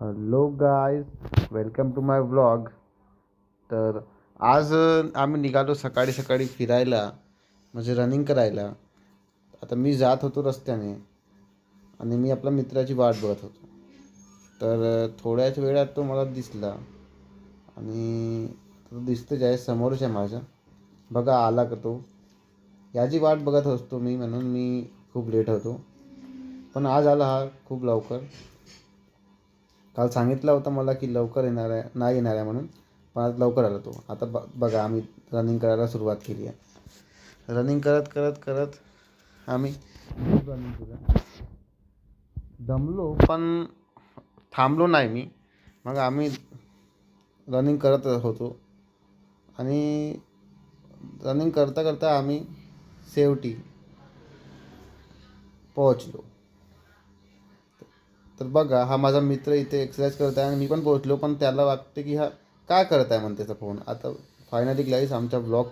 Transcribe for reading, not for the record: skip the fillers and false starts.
Hello guys, welcome to my vlog. तर आज आम्ही निघालो सकाळी सकाळी फिरायला, म्हणजे रनिंग करायला. आता मी जात होतो रस्त्याने आणि मी आपल्या मित्राची वाट बघत होतो. तर थोड्याच वेळात तो मला दिसला आणि तो दिसतोच आहे, समोरच आहे माझ्या. बघा आला का तो. याची वाट बघत असतो मी, म्हणून मी खूप लेट होतो. पण आज आला हा खूप लवकर. काल सांगितलं होतं मला की लवकर येणार आहे, नाही येणार आहे म्हणून. पण आज लवकर आला तो. आता बघा आम्ही रनिंग करायला सुरुवात केली आहे. रनिंग करत करत करत आम्ही रनिंग केलं. दमलो पण थांबलो नाही मी. मग आम्ही रनिंग करत होतो आणि रनिंग करता करता आम्ही शेवटी पोहोचलो. तर बघा हा माझा मित्र इथे एक्सरसाइज करत आहे आणि मी पण पोहोचलो, पण त्याला वाटते की हा काय करत आहे म्हणते त्याचा फोन. आता फायनली गाईस आमचा ब्लॉग